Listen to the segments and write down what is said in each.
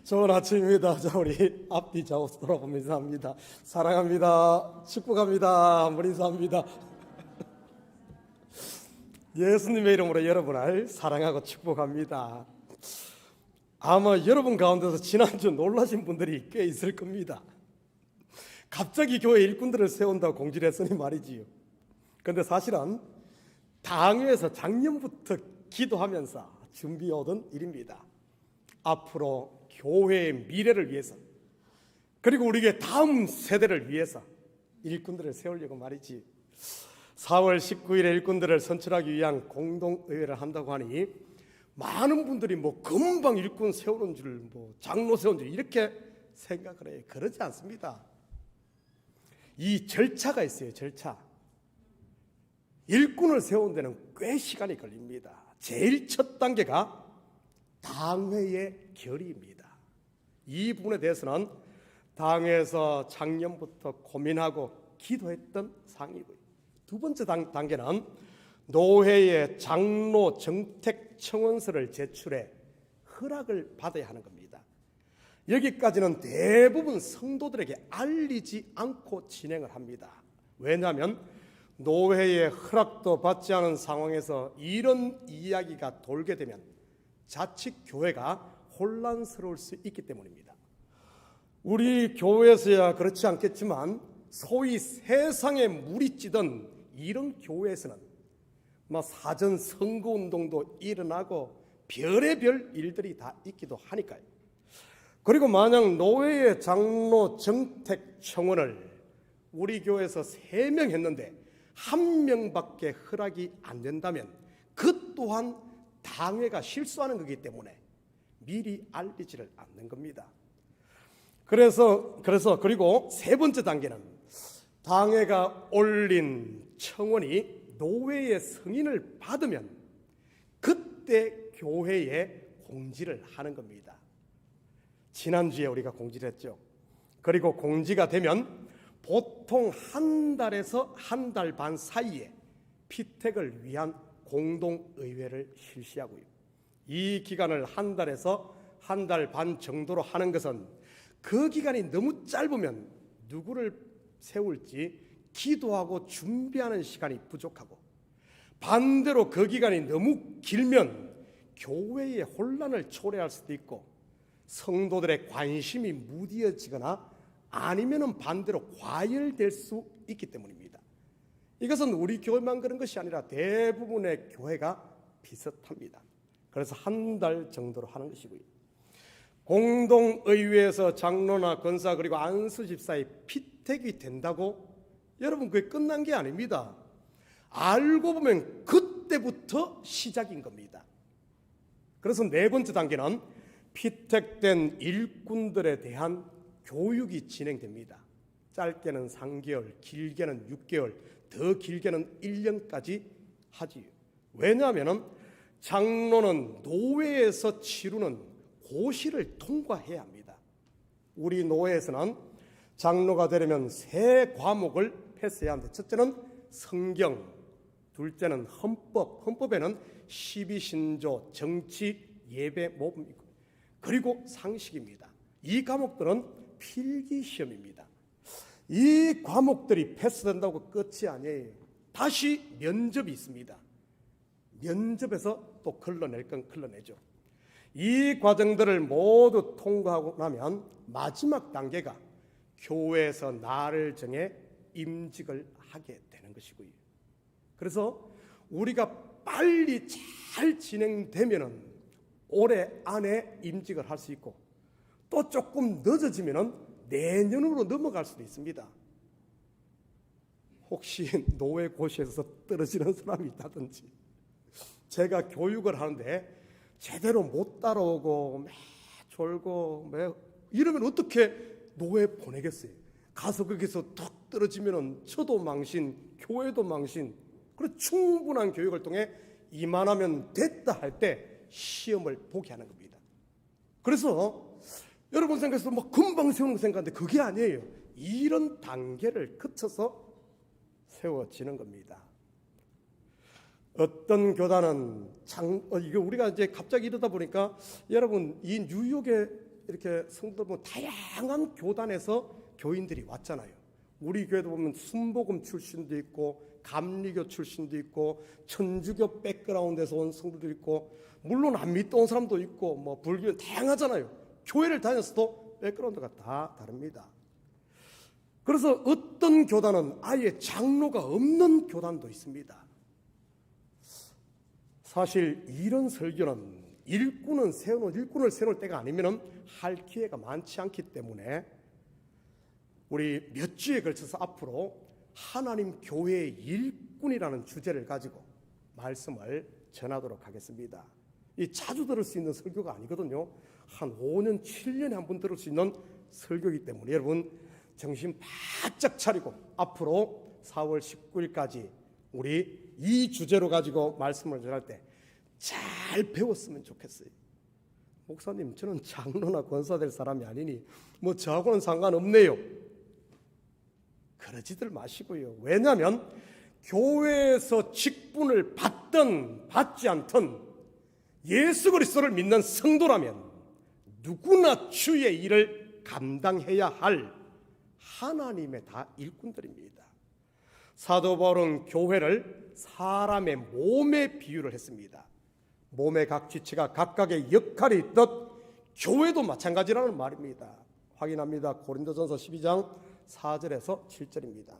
좋은 아침입니다. 자, 우리 앞뒤 좌우 돌아보면서 인사합니다. 사랑합니다. 축복합니다. 한번 인사합니다. 예수님의 이름으로 여러분을 사랑하고 축복합니다. 아마 여러분 가운데서 지난주 놀라신 분들이 꽤 있을 겁니다. 갑자기 교회 일꾼들을 세운다고 공지를 했으니 말이지요. 그런데 사실은 당회에서 작년부터 기도하면서 준비해오던 일입니다. 앞으로 교회의 미래를 위해서, 그리고 우리의 다음 세대를 위해서 일꾼들을 세우려고 말이지. 4월 19일에 일꾼들을 선출하기 위한 공동의회를 한다고 하니 많은 분들이 금방 일꾼 세우는 줄, 장로 세우는 줄 이렇게 생각을 해요. 그러지 않습니다. 이 절차가 있어요. 절차. 일꾼을 세우는 데는 꽤 시간이 걸립니다. 제일 첫 단계가 당회의 결의입니다. 이 부분에 대해서는 당회에서 작년부터 고민하고 기도했던 사항이고요. 두 번째 단계는 노회의 장로 정택 청원서를 제출해 허락을 받아야 하는 겁니다. 여기까지는 대부분 성도들에게 알리지 않고 진행을 합니다. 왜냐하면 노회의 허락도 받지 않은 상황에서 이런 이야기가 돌게 되면 자칫 교회가 혼란스러울 수 있기 때문입니다. 우리 교회에서야 그렇지 않겠지만 소위 세상에 물이 찌던 이런 교회에서는 사전 선거운동도 일어나고 별의별 일들이 다 있기도 하니까요. 그리고 만약 노회의 장로 정택 청원을 우리 교회에서 3명 했는데 1명밖에 허락이 안 된다면 그 또한 당회가 실수하는 거기 때문에 미리 알리지를 않는 겁니다. 그리고 세 번째 단계는 당회가 올린 청원이 노회의 승인을 받으면 그때 교회에 공지를 하는 겁니다. 지난주에 우리가 공지를 했죠. 그리고 공지가 되면 보통 한 달에서 한 달 반 사이에 피택을 위한 공동의회를 실시하고요. 이 기간을 한 달에서 한 달 반 정도로 하는 것은 그 기간이 너무 짧으면 누구를 세울지 기도하고 준비하는 시간이 부족하고, 반대로 그 기간이 너무 길면 교회의 혼란을 초래할 수도 있고 성도들의 관심이 무디어지거나 아니면은 반대로 과열될 수 있기 때문입니다. 이것은 우리 교회만 그런 것이 아니라 대부분의 교회가 비슷합니다. 그래서 한 달 정도로 하는 것이고요. 공동의회에서 장로나 권사 그리고 안수 집사의 피택이 된다고 여러분 그게 끝난 게 아닙니다. 알고 보면 그때부터 시작인 겁니다. 그래서 네 번째 단계는 피택된 일꾼들에 대한 교육이 진행됩니다. 짧게는 3개월, 길게는 6개월, 더 길게는 1년까지 하지요. 왜냐하면 장로는 노회에서 치르는 고시를 통과해야 합니다. 우리 노회에서는 장로가 되려면 3과목을 패스해야 합니다. 첫째는 성경, 둘째는 헌법, 헌법에는 12신조, 정치, 예배, 모범이고, 그리고 상식입니다. 이 과목들은 필기시험입니다. 이 과목들이 패스된다고 끝이 아니에요. 다시 면접이 있습니다. 면접에서 또 걸러낼 건 걸러내죠. 이 과정들을 모두 통과하고 나면 마지막 단계가 교회에서 날을 정해 임직을 하게 되는 것이고요. 그래서 우리가 빨리 잘 진행되면은 올해 안에 임직을 할 수 있고, 또 조금 늦어지면은 내년으로 넘어갈 수도 있습니다. 혹시 노회 고시에서 떨어지는 사람이 있다든지, 제가 교육을 하는데 제대로 못 따라오고 매 졸고 이러면 어떻게 노회 보내겠어요? 가서 거기서 툭 떨어지면은 저도 망신, 교회도 망신. 그래서 충분한 교육을 통해 이만하면 됐다 할 때 시험을 보게 하는 겁니다. 그래서 여러분 생각해서 금방 세우는 거 생각하는데 그게 아니에요. 이런 단계를 거쳐서 세워지는 겁니다. 어떤 교단은 이게 우리가 이제 갑자기 이러다 보니까 여러분 이 뉴욕에 이렇게 성도 보면 다양한 교단에서 교인들이 왔잖아요. 우리 교회도 보면 순복음 출신도 있고 감리교 출신도 있고 천주교 백그라운드에서 온 성도도 있고 물론 안 믿던 사람도 있고 뭐 불교 다양하잖아요. 교회를 다녔어도 백그라운드가 다 다릅니다. 그래서 어떤 교단은 아예 장로가 없는 교단도 있습니다. 사실 이런 설교는 일꾼을 세워놓을 때가 아니면 할 기회가 많지 않기 때문에 우리 몇 주에 걸쳐서 앞으로 하나님 교회의 일꾼이라는 주제를 가지고 말씀을 전하도록 하겠습니다. 이 자주 들을 수 있는 설교가 아니거든요. 한 5년, 7년에 한 번 들을 수 있는 설교이기 때문에 여러분 정신 바짝 차리고 앞으로 4월 19일까지 우리 이 주제로 가지고 말씀을 전할 때 잘 배웠으면 좋겠어요. 목사님, 저는 장로나 권사 될 사람이 아니니 뭐 저하고는 상관없네요. 그러지들 마시고요. 왜냐하면 교회에서 직분을 받든 받지 않든 예수 그리스도를 믿는 성도라면 누구나 주의 일을 감당해야 할 하나님의 다 일꾼들입니다. 사도 바울은 교회를 사람의 몸에 비유를 했습니다. 몸의 각 지체가 각각의 역할이 있듯 교회도 마찬가지라는 말입니다. 확인합니다. 고린도전서 12장 4절에서 7절입니다.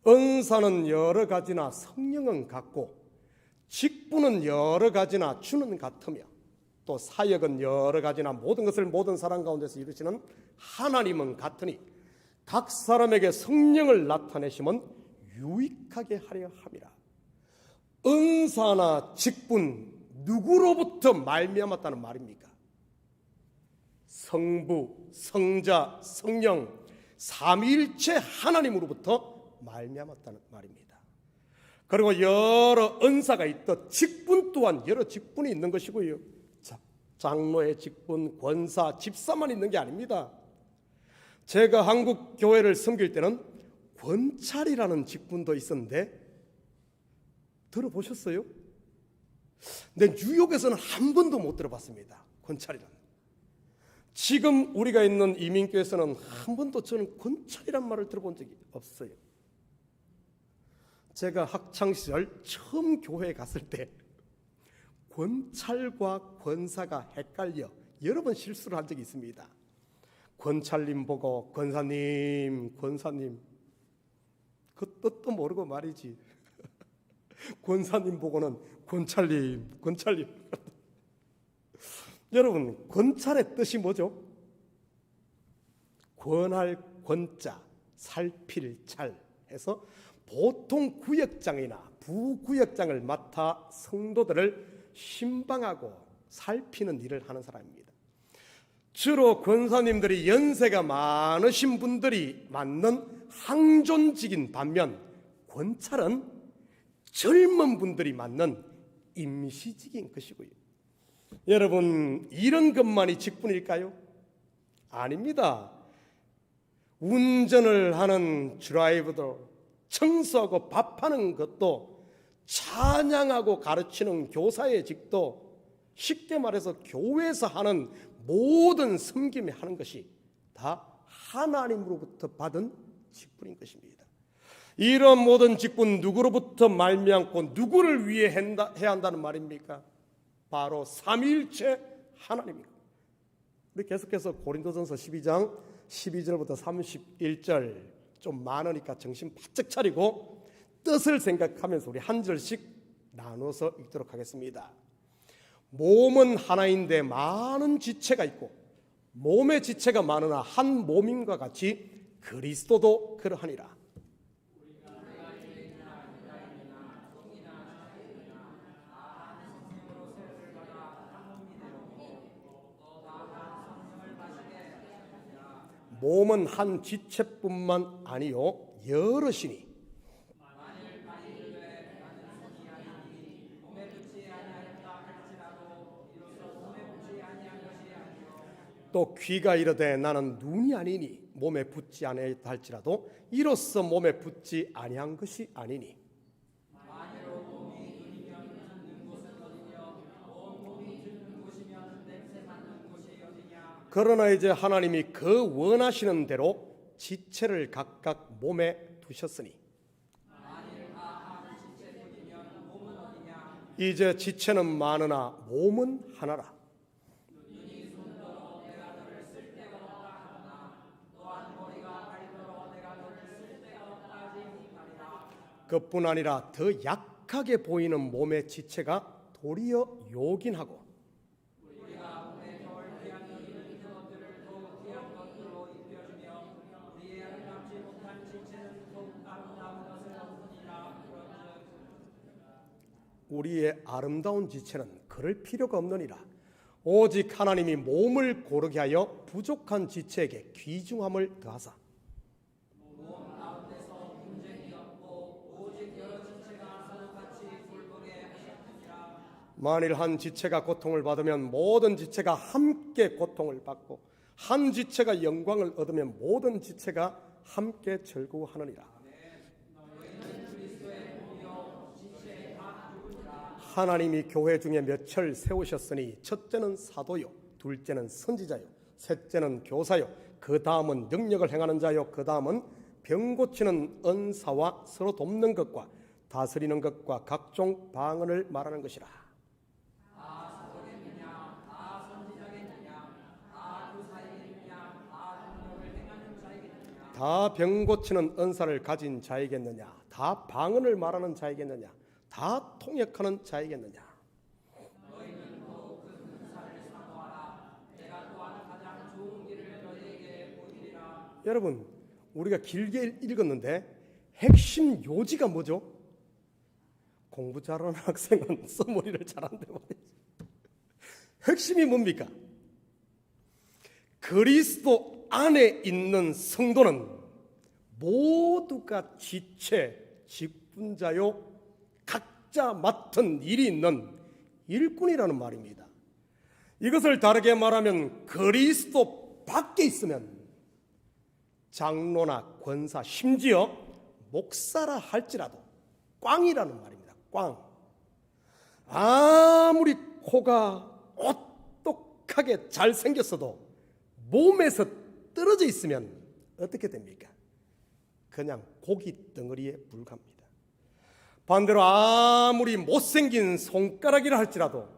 은사는 여러 가지나 성령은 같고 직분은 여러 가지나 주는 같으며 또 사역은 여러 가지나 모든 것을 모든 사람 가운데서 이루시는 하나님은 같으니 각 사람에게 성령을 나타내심은 유익하게 하려 함이라. 은사나 직분 누구로부터 말미암았다는 말입니까? 성부, 성자, 성령 삼위일체 하나님으로부터 말미암았다는 말입니다. 그리고 여러 은사가 있듯 직분 또한 여러 직분이 있는 것이고요. 장로의 직분, 권사, 집사만 있는 게 아닙니다. 제가 한국 교회를 섬길 때는 권찰이라는 직분도 있었는데 들어보셨어요? 근데 뉴욕에서는 한 번도 못 들어봤습니다. 권찰이라는. 지금 우리가 있는 이민교에서는 한 번도 저는 권찰이란 말을 들어본 적이 없어요. 제가 학창시절 처음 교회에 갔을 때 권찰과 권사가 헷갈려 여러 번 실수를 한 적이 있습니다. 권찰님 보고 권사님 그 뜻도 모르고 말이지. 권사님 보고는 권찰님 여러분 권찰의 뜻이 뭐죠? 권할 권자 살필 찰 해서 보통 구역장이나 부구역장을 맡아 성도들을 신방하고 살피는 일을 하는 사람입니다. 주로 권사님들이 연세가 많으신 분들이 맡는 항존직인 반면 권찰은 젊은 분들이 맡는 임시직인 것이고요. 여러분 이런 것만이 직분일까요? 아닙니다. 운전을 하는 드라이버도 청소하고 밥하는 것도 찬양하고 가르치는 교사의 직도 쉽게 말해서 교회에서 하는 모든 섬김에 하는 것이 다 하나님으로부터 받은 직분인 것입니다. 이런 모든 직분 누구로부터 말미암고 누구를 위해 해야 한다는 말입니까? 바로 삼위일체 하나님입니다. 우리 계속해서 고린도전서 12장 12절부터 31절 좀 많으니까 정신 바짝 차리고 뜻을 생각하면서 우리 한 절씩 나눠서 읽도록 하겠습니다. 몸은 하나인데 많은 지체가 있고 몸의 지체가 많으나 한 몸임과 같이 그리스도도 그러하니라. 몸은 한 지체뿐만 아니요 여럿이니 또 귀가 이르되 나는 눈이 아니니 몸에 붙지 아니하였다 할지라도 이로써 몸에 붙지 아니한 것이 아니니 그러나 이제 하나님이 그 원하시는 대로 지체를 각각 몸에 두셨으니 이제 지체는 많으나 몸은 하나라. 그뿐 아니라 더 약하게 보이는 몸의 지체가 도리어 요긴하고 우리의 아름다운 지체는 그럴 필요가 없느니라. 오직 하나님이 몸을 고르게 하여 부족한 지체에게 귀중함을 더하사 만일 한 지체가 고통을 받으면 모든 지체가 함께 고통을 받고 한 지체가 영광을 얻으면 모든 지체가 함께 즐거워하느니라. 하나님이 교회 중에 몇을 세우셨으니 첫째는 사도요, 둘째는 선지자요, 셋째는 교사요, 그 다음은 능력을 행하는 자요, 그 다음은 병 고치는 은사와 서로 돕는 것과 다스리는 것과 각종 방언을 말하는 것이라. 다 병 고치는 은사를 가진 자이겠느냐? 다 방언을 말하는 자이겠느냐? 다 통역하는 자이겠느냐? 여러분, 우리가 길게 읽었는데 핵심 요지가 뭐죠? 공부 잘하는 학생은 써머리를 잘한대 말이지. 핵심이 뭡니까? 그리스도 안에 있는 성도는 모두가 지체, 직분자요, 각자 맡은 일이 있는 일꾼이라는 말입니다. 이것을 다르게 말하면 그리스도 밖에 있으면 장로나 권사, 심지어 목사라 할지라도 꽝이라는 말입니다. 꽝. 아무리 코가 오똑하게 잘생겼어도 몸에서 떨어져 있으면 어떻게 됩니까? 그냥 고기 덩어리에 불과합니다. 반대로 아무리 못생긴 손가락이라 할지라도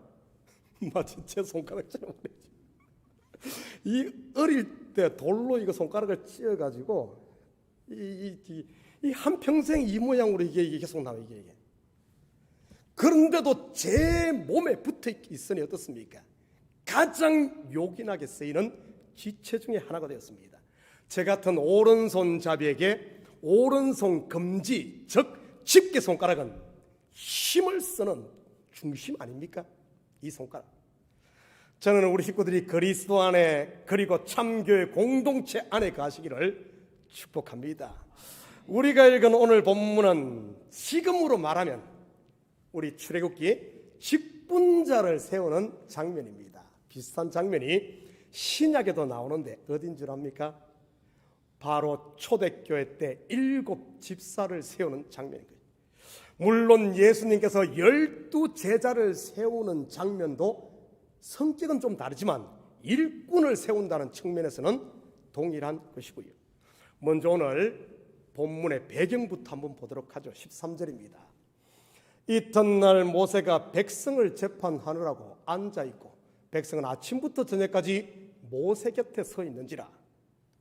마치 제 손가락처럼 말이죠. 이 어릴 때 돌로 이거 손가락을 찧어가지고 이 한평생 이 모양으로 이게 계속 나와요. 이게. 그런데도 제 몸에 붙어 있으니 어떻습니까? 가장 요긴하게 쓰이는 지체 중에 하나가 되었습니다. 제 같은 오른손잡이에게 오른손 검지, 즉 집게 손가락은 힘을 쓰는 중심 아닙니까? 이 손가락. 저는 우리 식구들이 그리스도 안에 그리고 참교회 공동체 안에 가시기를 축복합니다. 우리가 읽은 오늘 본문은 지금으로 말하면 우리 출애굽기 직분자를 세우는 장면입니다. 비슷한 장면이 신약에도 나오는데 어딘 줄 압니까? 바로 초대교회 때 7 집사를 세우는 장면인 거예요. 물론 예수님께서 12 제자를 세우는 장면도 성격은 좀 다르지만 일꾼을 세운다는 측면에서는 동일한 것이고요. 먼저 오늘 본문의 배경부터 한번 보도록 하죠. 13절입니다. 이튿날 모세가 백성을 재판하느라고 앉아있고 백성은 아침부터 저녁까지 모세 곁에 서 있는지라.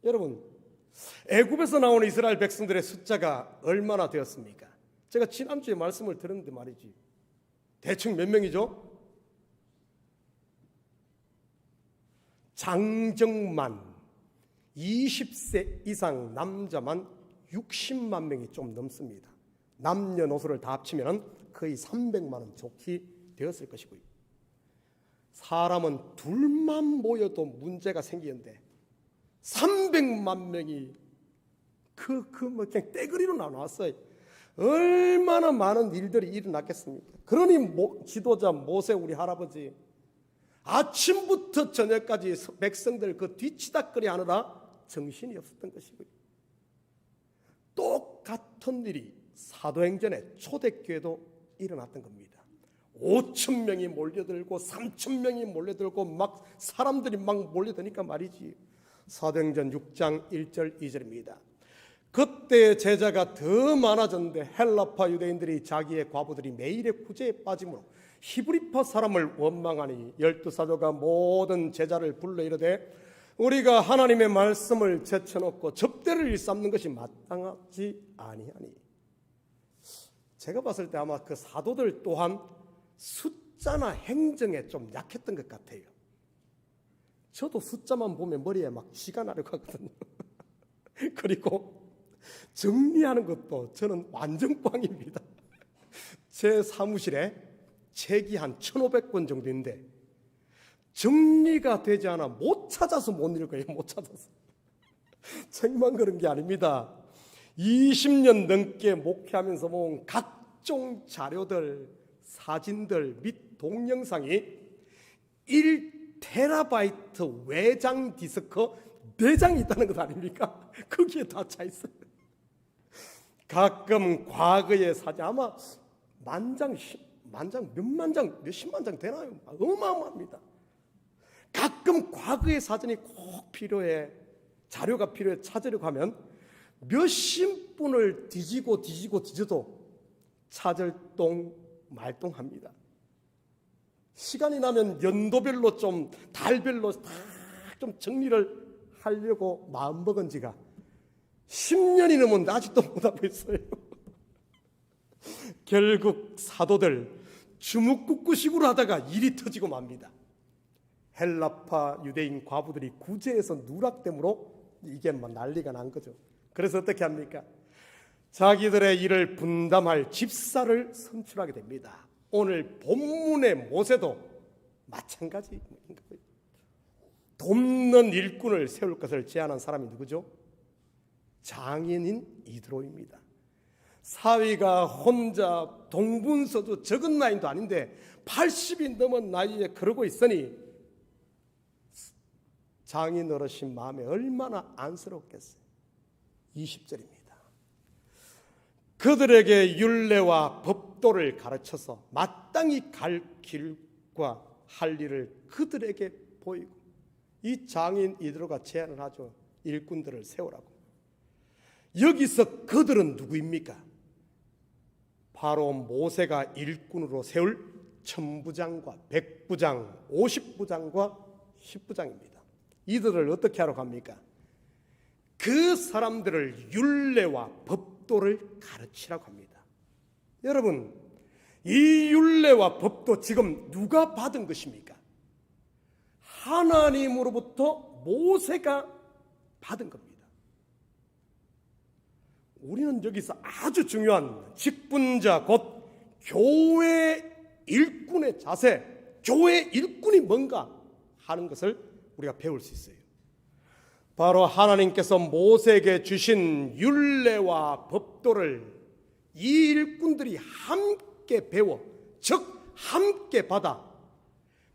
여러분, 애굽에서 나온 이스라엘 백성들의 숫자가 얼마나 되었습니까? 제가 지난주에 말씀을 들었는데 말이지, 대충 몇 명이죠? 장정만 20세 이상 남자만 60만 명이 좀 넘습니다. 남녀노소를 다 합치면 거의 300만은 좋게 되었을 것이고요. 사람은 둘만 모여도 문제가 생기는데 300만 명이 뭐 그냥 떼거리로 나왔어요. 얼마나 많은 일들이 일어났겠습니까? 그러니 지도자 모세 우리 할아버지 아침부터 저녁까지 백성들 그 뒤치다거리 하느라 정신이 없었던 것이고요. 똑같은 일이 사도행전의 초대교회도 일어났던 겁니다. 5천 명이 몰려들고 3천 명이 몰려들고 막 사람들이 막 몰려드니까 말이지. 사도행전 6장 1절 2절입니다. 그때 제자가 더 많아졌는데 헬라파 유대인들이 자기의 과부들이 매일의 구제에 빠짐으로 히브리파 사람을 원망하니 12사도가 모든 제자를 불러 이르되 우리가 하나님의 말씀을 제쳐놓고 접대를 일삼는 것이 마땅하지 아니하니. 제가 봤을 때 아마 그 사도들 또한 숫자나 행정에 좀 약했던 것 같아요. 저도 숫자만 보면 머리에 막 쥐가 나려고 하거든요. 그리고 정리하는 것도 저는 완전 꽝입니다. 제 사무실에 책이 한 1,500권 정도 있는데 정리가 되지 않아 못 찾아서 못 읽어요. 못 찾아서. 책만 그런 게 아닙니다. 20년 넘게 목회하면서 모은 각종 자료들, 사진들 및 동영상이 1테라바이트 외장 디스크 4장이 있다는 것 아닙니까? 거기에 다 차 있어요. 가끔 과거의 사진 아마 만장, 몇만 장, 몇십만 장 되나요? 어마어마합니다. 가끔 과거의 사진이 꼭 필요해, 자료가 필요해 찾으려고 하면 몇십 분을 뒤져도 찾을동 말동합니다. 시간이 나면 연도별로 좀 달별로 다 좀 정리를 하려고 마음먹은 지가 10년이 넘었는데 아직도 못하고 있어요. 결국 사도들 주묵국구식으로 하다가 일이 터지고 맙니다. 헬라파 유대인 과부들이 구제에서 누락됨으로 이게 막 난리가 난 거죠. 그래서 어떻게 합니까? 자기들의 일을 분담할 집사를 선출하게 됩니다. 오늘 본문의 모세도 마찬가지인 거예요. 돕는 일꾼을 세울 것을 제안한 사람이 누구죠? 장인인 이드로입니다. 사위가 혼자 동분서도 적은 나이도 아닌데 80이 넘은 나이에 그러고 있으니 장인 어르신 마음에 얼마나 안쓰럽겠어요. 20절입니다. 그들에게 율례와 법도를 가르쳐서 마땅히 갈 길과 할 일을 그들에게 보이고, 이 장인 이드로가 제안을 하죠. 일꾼들을 세우라고. 여기서 그들은 누구입니까? 바로 모세가 일꾼으로 세울 천부장과 백부장, 50부장과 10부장입니다. 이들을 어떻게 하러 갑니까? 그 사람들을 율례와 법도를 가르치라고 합니다. 여러분, 이 율례와 법도 지금 누가 받은 것입니까? 하나님으로부터 모세가 받은 겁니다. 우리는 여기서 아주 중요한 직분자 곧 교회 일꾼의 자세, 교회 일꾼이 뭔가 하는 것을 우리가 배울 수 있어요. 바로 하나님께서 모세에게 주신 율례와 법도를 이 일꾼들이 함께 배워, 즉 함께 받아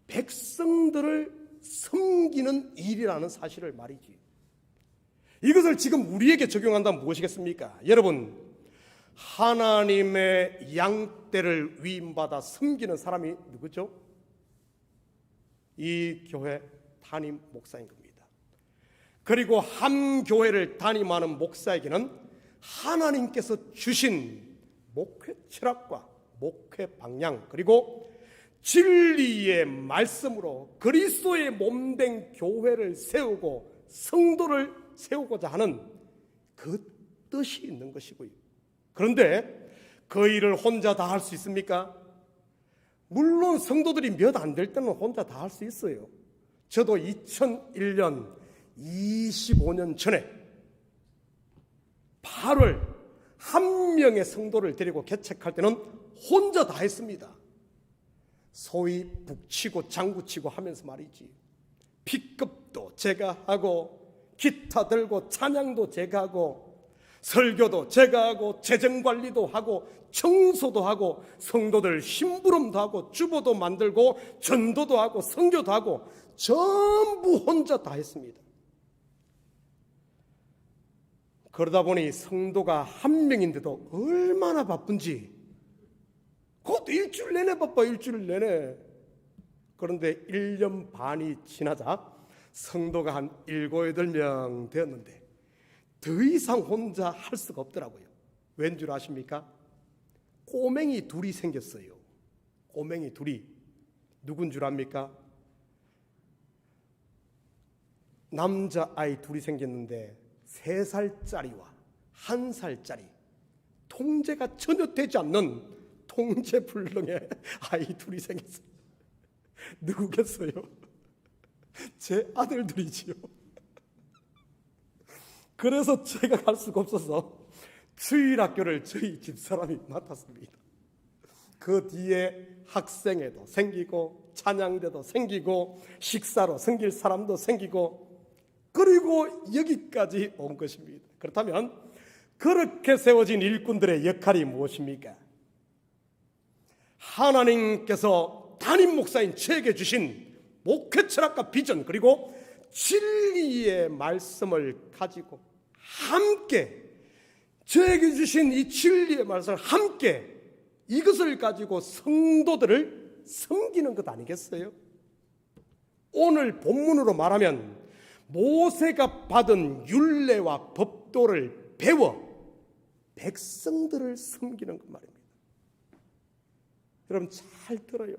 백성들을 섬기는 일이라는 사실을 말이지. 이것을 지금 우리에게 적용한다면 무엇이겠습니까? 여러분, 하나님의 양떼를 위임받아 섬기는 사람이 누구죠? 이 교회 담임 목사인 겁니다. 그리고 한 교회를 담임하는 목사에게는 하나님께서 주신 목회 철학과 목회 방향, 그리고 진리의 말씀으로 그리스도의 몸된 교회를 세우고 성도를 세우고자 하는 그 뜻이 있는 것이고요. 그런데 그 일을 혼자 다 할 수 있습니까? 물론 성도들이 몇 안 될 때는 혼자 다 할 수 있어요. 저도 2001년 25년 전에 8월 한 명의 성도를 데리고 개척할 때는 혼자 다 했습니다. 소위 북치고 장구치고 하면서 말이지. 피급도 제가 하고, 기타 들고 찬양도 제가 하고, 설교도 제가 하고, 재정관리도 하고, 청소도 하고, 성도들 심부름도 하고, 주보도 만들고, 전도도 하고, 선교도 하고, 전부 혼자 다 했습니다. 그러다 보니 성도가 한 명인데도 얼마나 바쁜지 그것도 일주일 내내 바빠, 일주일 내내. 그런데 1년 반이 지나자 성도가 한 7, 8명 되었는데 더 이상 혼자 할 수가 없더라고요. 왠 줄 아십니까? 꼬맹이 둘이 생겼어요. 꼬맹이 둘이. 누군 줄 압니까? 남자아이 둘이 생겼는데 3살짜리와 1살짜리, 통제가 전혀 되지 않는 통제불능의 아이 둘이 생겼어요. 누구겠어요? 제 아들들이지요. 그래서 제가 갈 수가 없어서 주일학교를 저희 집사람이 맡았습니다. 그 뒤에 학생회도 생기고 찬양대도 생기고 식사로 섬길 사람도 생기고, 그리고 여기까지 온 것입니다. 그렇다면 그렇게 세워진 일꾼들의 역할이 무엇입니까? 하나님께서 담임 목사인 저에게 주신 목회 철학과 비전, 그리고 진리의 말씀을 가지고 함께, 저에게 주신 이 진리의 말씀을 함께, 이것을 가지고 성도들을 섬기는 것 아니겠어요? 오늘 본문으로 말하면 모세가 받은 율례와 법도를 배워 백성들을 섬기는 것 말입니다. 여러분 잘 들어요.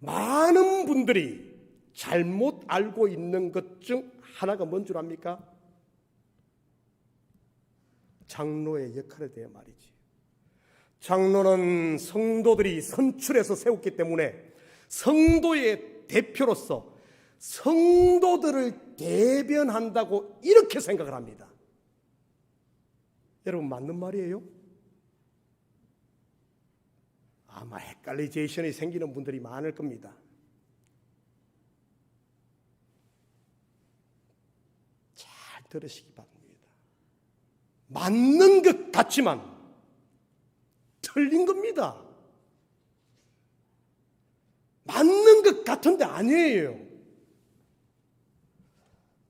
많은 분들이 잘못 알고 있는 것 중 하나가 뭔 줄 압니까? 장로의 역할에 대해 말이지. 장로는 성도들이 선출해서 세웠기 때문에 성도의 대표로서 성도들을 대변한다고 이렇게 생각을 합니다. 여러분 맞는 말이에요? 아마 헷갈리제이션이 생기는 분들이 많을 겁니다. 잘 들으시기 바랍니다. 맞는 것 같지만 틀린 겁니다. 맞는 것 같은데 아니에요.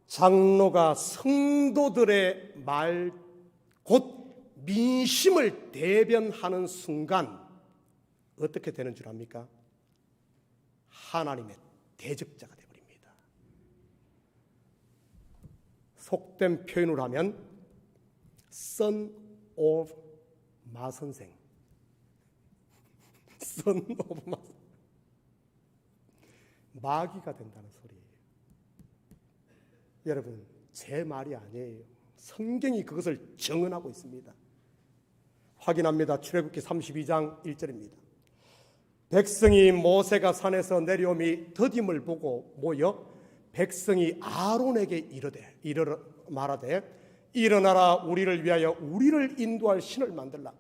장로가 성도들의 말, 곧 민심을 대변하는 순간 어떻게 되는 줄 압니까? 하나님의 대적자가 되어버립니다. 속된 표현을 하면 Son of 마선생, Son of 마선생, 마귀가 된다는 소리예요. 여러분 제 말이 아니에요. 성경이 그것을 증언하고 있습니다. 확인합니다. 출애굽기 32장 1절입니다. 백성이 모세가 산에서 내려오미 더딤을 보고 모여 백성이 아론에게 말하되 일어나라, 우리를 위하여 우리를 인도할 신을 만들라.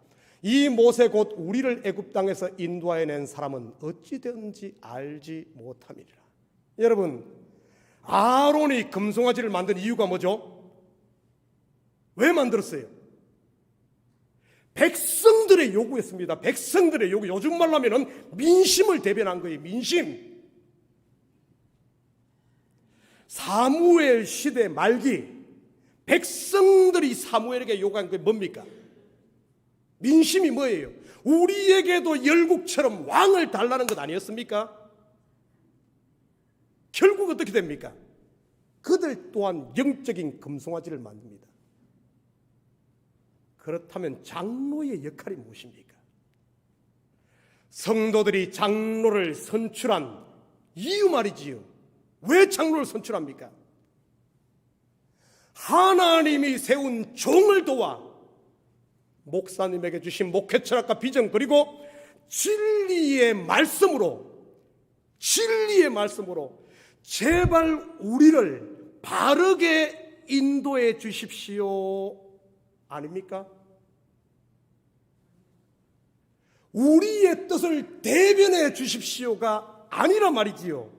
이 모세 곧 우리를 애굽 땅에서 인도하여낸 사람은 어찌되는지 알지 못함이리라. 여러분 아론이 금송아지를 만든 이유가 뭐죠? 왜 만들었어요? 백성들의 요구였습니다. 백성들의 요구. 요즘 말로 하면 민심을 대변한 거예요. 민심. 사무엘 시대 말기 백성들이 사무엘에게 요구한 게 뭡니까? 민심이 뭐예요? 우리에게도 열국처럼 왕을 달라는 것 아니었습니까? 결국 어떻게 됩니까? 그들 또한 영적인 금송아지를 만듭니다. 그렇다면 장로의 역할이 무엇입니까? 성도들이 장로를 선출한 이유 말이지요. 왜 장로를 선출합니까? 하나님이 세운 종을 도와 목사님에게 주신 목회 철학과 비전, 그리고 진리의 말씀으로 제발 우리를 바르게 인도해 주십시오 아닙니까? 우리의 뜻을 대변해 주십시오가 아니라 말이지요.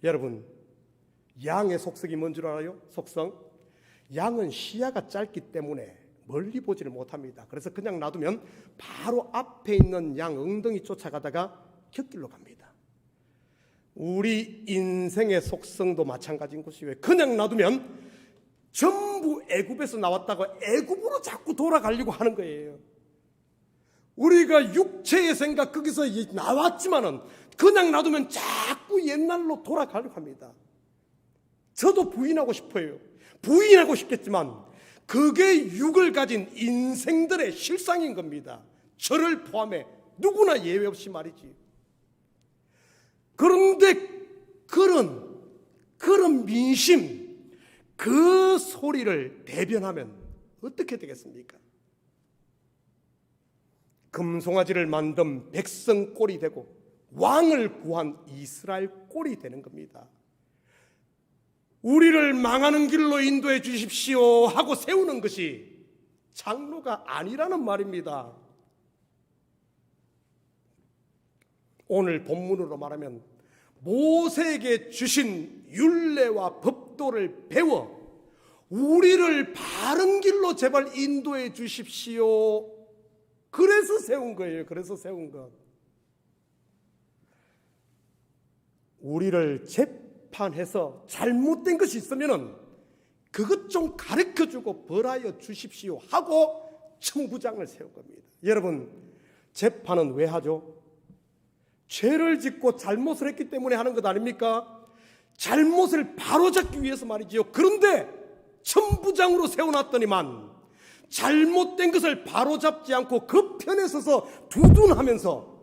여러분 양의 속성이 뭔 줄 알아요? 속성? 양은 시야가 짧기 때문에 멀리 보지를 못합니다. 그래서 그냥 놔두면 바로 앞에 있는 양 엉덩이 쫓아가다가 곁길로 갑니다. 우리 인생의 속성도 마찬가지인 것이에요. 그냥 놔두면 전부 전부 애굽에서 나왔다고 애굽으로 자꾸 돌아가려고 하는 거예요. 우리가 육체의 생각 거기서 나왔지만은 그냥 놔두면 자꾸 옛날로 돌아가려고 합니다. 저도 부인하고 싶어요. 부인하고 싶겠지만 그게 육을 가진 인생들의 실상인 겁니다. 저를 포함해 누구나 예외 없이 말이지. 그런데 그런 민심, 그 소리를 대변하면 어떻게 되겠습니까? 금송아지를 만든 백성 꼴이 되고 왕을 구한 이스라엘 꼴이 되는 겁니다. 우리를 망하는 길로 인도해 주십시오 하고 세우는 것이 장로가 아니라는 말입니다. 오늘 본문으로 말하면 모세에게 주신 율례와 법도를 배워 우리를 바른 길로 제발 인도해 주십시오. 그래서 세운 거예요. 그래서 세운 것. 우리를 재판해서 잘못된 것이 있으면은 그것 좀 가르쳐주고 벌하여 주십시오 하고 청부장을 세운 겁니다. 여러분, 재판은 왜 하죠? 죄를 짓고 잘못을 했기 때문에 하는 것 아닙니까? 잘못을 바로잡기 위해서 말이지요. 그런데 청부장으로 세워놨더니만 잘못된 것을 바로잡지 않고 그 편에 서서 두둔하면서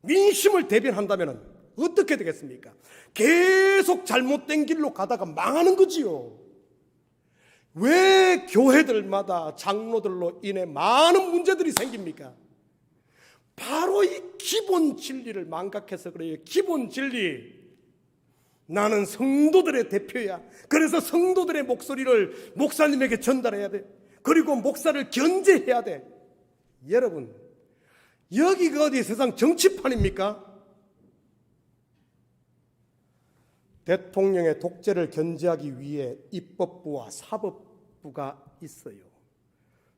민심을 대변한다면 어떻게 되겠습니까? 계속 잘못된 길로 가다가 망하는 거지요. 왜 교회들마다 장로들로 인해 많은 문제들이 생깁니까? 바로 이 기본 진리를 망각해서 그래요. 기본 진리. 나는 성도들의 대표야. 그래서 성도들의 목소리를 목사님에게 전달해야 돼. 그리고 목사를 견제해야 돼. 여러분, 여기가 어디 세상 정치판입니까? 대통령의 독재를 견제하기 위해 입법부와 사법부가 있어요.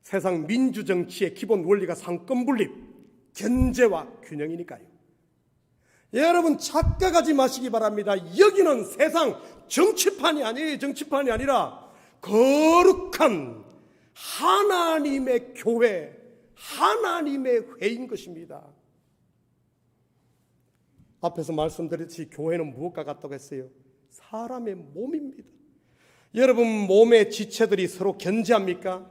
세상 민주정치의 기본 원리가 상권분립, 견제와 균형이니까요. 여러분, 착각하지 마시기 바랍니다. 여기는 세상 정치판이 아니에요. 정치판이 아니라 거룩한 하나님의 교회, 하나님의 회인 것입니다. 앞에서 말씀드렸듯이 교회는 무엇과 같다고 했어요? 사람의 몸입니다. 여러분, 몸의 지체들이 서로 견제합니까?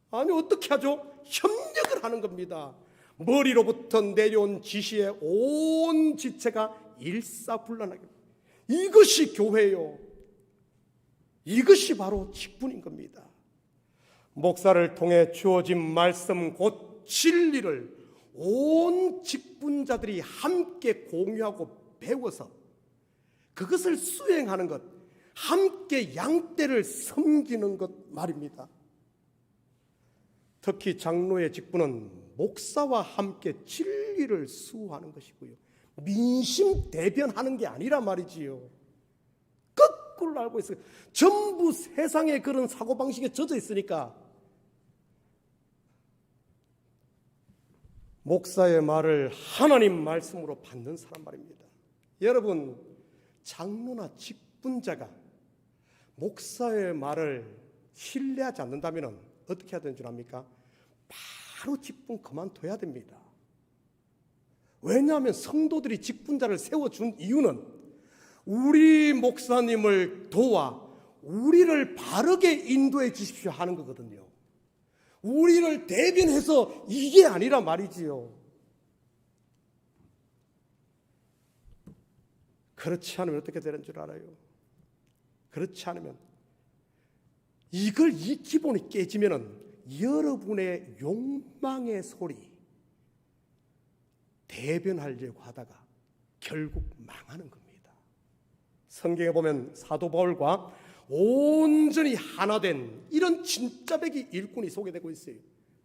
아니, 어떻게 하죠? 협력을 하는 겁니다. 머리로부터 내려온 지시에 온 지체가 일사불란하게. 이것이 교회요. 이것이 바로 직분인 겁니다. 목사를 통해 주어진 말씀 곧 진리를 온 직분자들이 함께 공유하고 배워서 그것을 수행하는 것, 함께 양떼를 섬기는 것 말입니다. 특히 장로의 직분은 목사와 함께 진리를 수호하는 것이고요. 민심 대변하는 게 아니라 말이지요. 거꾸로 알고 있어요. 전부 세상에 그런 사고방식에 젖어 있으니까 목사의 말을 하나님 말씀으로 받는 사람 말입니다. 여러분, 장로나 직분자가 목사의 말을 신뢰하지 않는다면 어떻게 해야 되는 줄 압니까? 바로 직분 그만둬야 됩니다. 왜냐하면 성도들이 직분자를 세워준 이유는 우리 목사님을 도와 우리를 바르게 인도해 주십시오 하는 거거든요. 우리를 대변해서 이게 아니라 말이지요. 그렇지 않으면 어떻게 되는 줄 알아요? 그렇지 않으면 이 기본이 깨지면은 여러분의 욕망의 소리 대변하려고 하다가 결국 망하는 겁니다. 성경에 보면 사도 바울과 온전히 하나 된 이런 진짜배기 일꾼이 소개되고 있어요.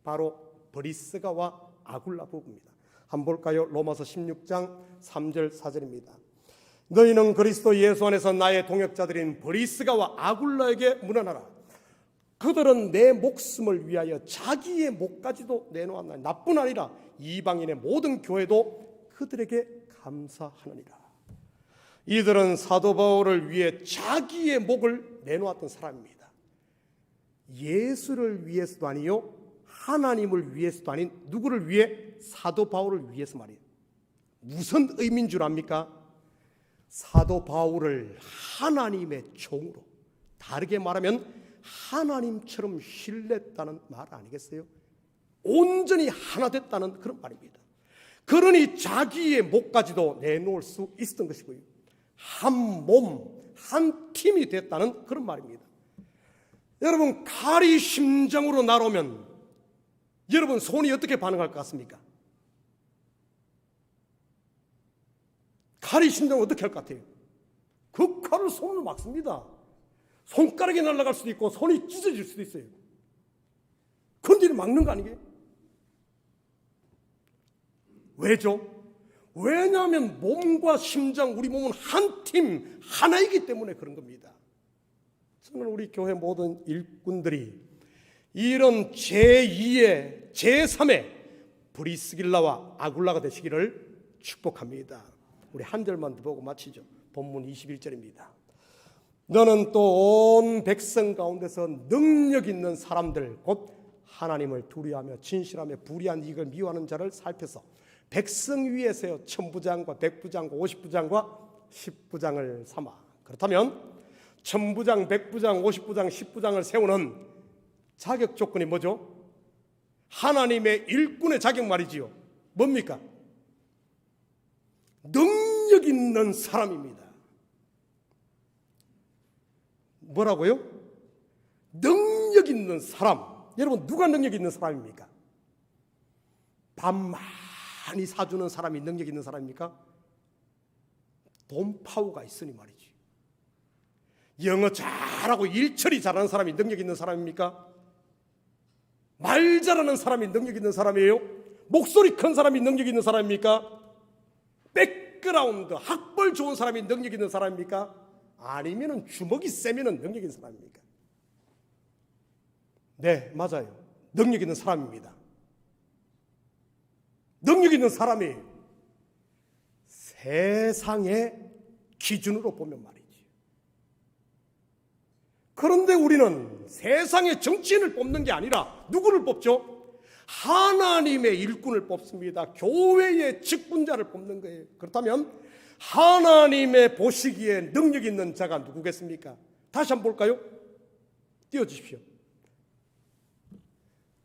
바로 브리스가와 아굴라 부부입니다. 한번 볼까요? 로마서 16장 3절 4절입니다. 너희는 그리스도 예수 안에서 나의 동역자들인 브리스가와 아굴라에게 문안하라. 그들은 내 목숨을 위하여 자기의 목까지도 내놓았나니 나뿐 아니라 이방인의 모든 교회도 그들에게 감사하느니라. 이들은 사도 바울을 위해 자기의 목을 내놓았던 사람입니다. 예수를 위해서도 아니요, 하나님을 위해서도 아닌 누구를 위해? 사도 바울을 위해서 말이에요. 무슨 의미인 줄 압니까? 사도 바울을 하나님의 종으로, 다르게 말하면 하나님처럼 신뢰했다는 말 아니겠어요? 온전히 하나 됐다는 그런 말입니다. 그러니 자기의 목까지도 내놓을 수 있었던 것이고요, 한 몸, 한 팀이 됐다는 그런 말입니다. 여러분, 칼이 심장으로 날아오면 여러분 손이 어떻게 반응할 것 같습니까? 칼이 심장을 어떻게 할 것 같아요? 그 칼을 손으로 막습니다. 손가락이 날아갈 수도 있고 손이 찢어질 수도 있어요. 그런데 막는 거 아니에요? 왜죠? 왜냐하면 몸과 심장, 우리 몸은 한 팀, 하나이기 때문에 그런 겁니다. 저는 우리 교회 모든 일꾼들이 이런 제2의 제3의 브리스길라와 아굴라가 되시기를 축복합니다. 우리 한 절만 더 보고 마치죠. 본문 21절입니다. 너는 또 온 백성 가운데서 능력 있는 사람들, 곧 하나님을 두려워하며 진실하며 불의한 이익을 미워하는 자를 살펴서 백성 위에 세워 천부장과 백부장과 50부장과 10부장을 삼아. 그렇다면 천부장, 백부장, 50부장, 10부장을 세우는 자격 조건이 뭐죠? 하나님의 일꾼의 자격 말이지요. 뭡니까? 능력 있는 사람입니다. 뭐라고요? 능력 있는 사람. 여러분, 누가 능력 있는 사람입니까? 밥 많이 사주는 사람이 능력 있는 사람입니까? 돈 파워가 있으니 말이지. 영어 잘하고 일처리 잘하는 사람이 능력 있는 사람입니까? 말 잘하는 사람이 능력 있는 사람이에요? 목소리 큰 사람이 능력 있는 사람입니까? 백그라운드, 학벌 좋은 사람이 능력 있는 사람입니까? 아니면 주먹이 세면 능력 있는 사람입니까? 네, 맞아요. 능력 있는 사람입니다. 능력 있는 사람이 세상의 기준으로 보면 말이지. 그런데 우리는 세상의 정치인을 뽑는 게 아니라 누구를 뽑죠? 하나님의 일꾼을 뽑습니다. 교회의 직분자를 뽑는 거예요. 그렇다면 하나님의 보시기에 능력 있는 자가 누구겠습니까? 다시 한번 볼까요? 띄워주십시오.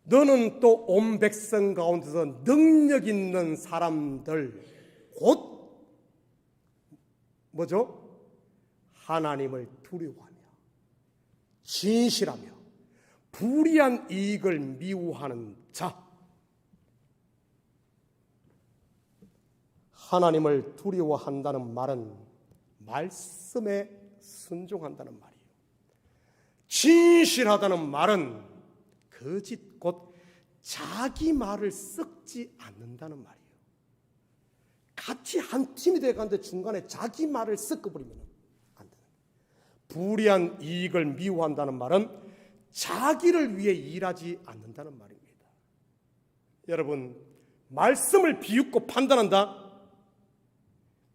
너는 또 온 백성 가운데서 능력 있는 사람들, 곧 뭐죠? 하나님을 두려워하며 진실하며 불의한 이익을 미워하는 자. 하나님을 두려워한다는 말은 말씀에 순종한다는 말이에요. 진실하다는 말은 거짓, 곧 자기 말을 썩지 않는다는 말이에요. 같이 한 팀이 돼가는데 중간에 자기 말을 섞어버리면 안 돼요. 불의한 이익을 미워한다는 말은 자기를 위해 일하지 않는다는 말입니다. 여러분, 말씀을 비웃고 판단한다?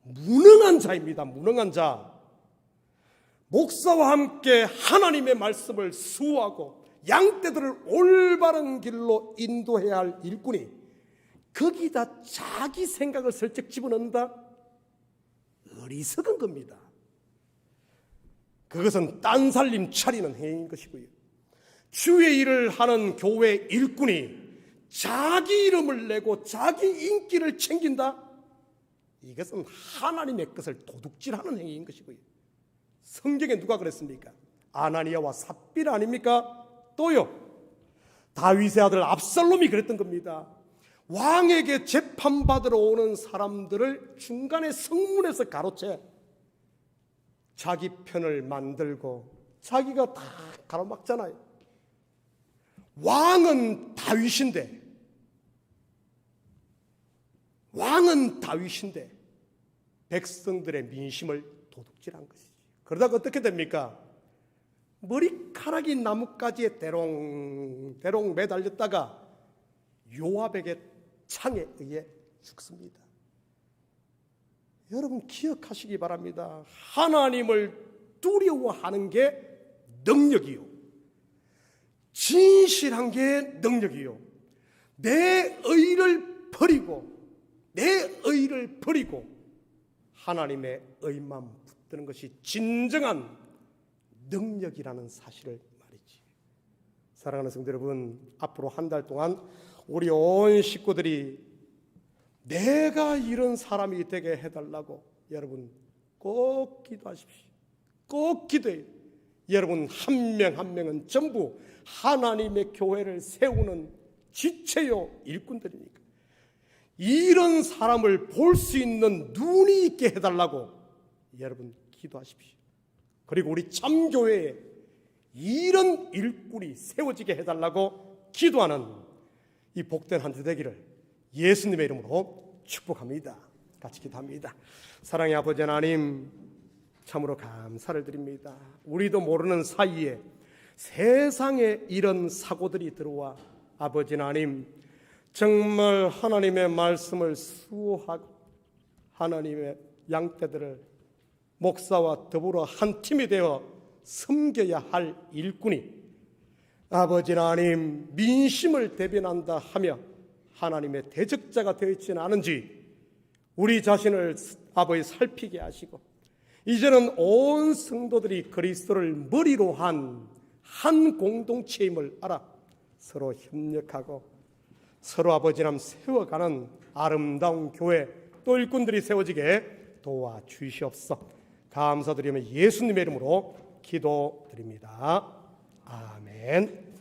무능한 자입니다. 무능한 자. 목사와 함께 하나님의 말씀을 수호하고 양떼들을 올바른 길로 인도해야 할 일꾼이 거기다 자기 생각을 슬쩍 집어넣는다? 어리석은 겁니다. 그것은 딴살림 차리는 행위인 것이고요. 주의 일을 하는 교회 일꾼이 자기 이름을 내고 자기 인기를 챙긴다? 이것은 하나님의 것을 도둑질하는 행위인 것이고요. 성경에 누가 그랬습니까? 아나니아와 삽비라 아닙니까? 또요, 다윗의 아들 압살롬이 그랬던 겁니다. 왕에게 재판받으러 오는 사람들을 중간에 성문에서 가로채 자기 편을 만들고 자기가 다 가로막잖아요. 왕은 다윗인데 백성들의 민심을 도둑질한 것이지. 그러다가 어떻게 됩니까? 머리카락이 나뭇가지에 대롱대롱 매달렸다가 요압에게 창에 의해 죽습니다. 여러분 기억하시기 바랍니다. 하나님을 두려워하는 게 능력이요, 진실한 게 능력이요, 내 의를 버리고 하나님의 의만 붙드는 것이 진정한 능력이라는 사실을 말이지. 사랑하는 성도 여러분, 앞으로 한 달 동안 우리 온 식구들이 내가 이런 사람이 되게 해달라고 여러분 꼭 기도하십시오. 꼭 기도해요. 여러분 한 명 한 명은 전부 하나님의 교회를 세우는 지체요 일꾼들이니까 이런 사람을 볼 수 있는 눈이 있게 해달라고 여러분 기도하십시오. 그리고 우리 참교회에 이런 일꾼이 세워지게 해달라고 기도하는 이 복된 한 주 되기를 예수님의 이름으로 축복합니다. 같이 기도합니다. 사랑의 아버지 하나님, 참으로 감사를 드립니다. 우리도 모르는 사이에 세상에 이런 사고들이 들어와 아버지 하나님, 정말 하나님의 말씀을 수호하고 하나님의 양떼들을 목사와 더불어 한 팀이 되어 섬겨야 할 일꾼이 아버지 하나님 민심을 대변한다 하며 하나님의 대적자가 되어 있지는 않은지 우리 자신을 아버지 살피게 하시고 이제는 온 성도들이 그리스도를 머리로 한 공동체임을 알아 서로 협력하고 서로 아버지 하나님 세워가는 아름다운 교회 또 일꾼들이 세워지게 도와주시옵소서. 감사드리며 예수님의 이름으로 기도드립니다. 아멘.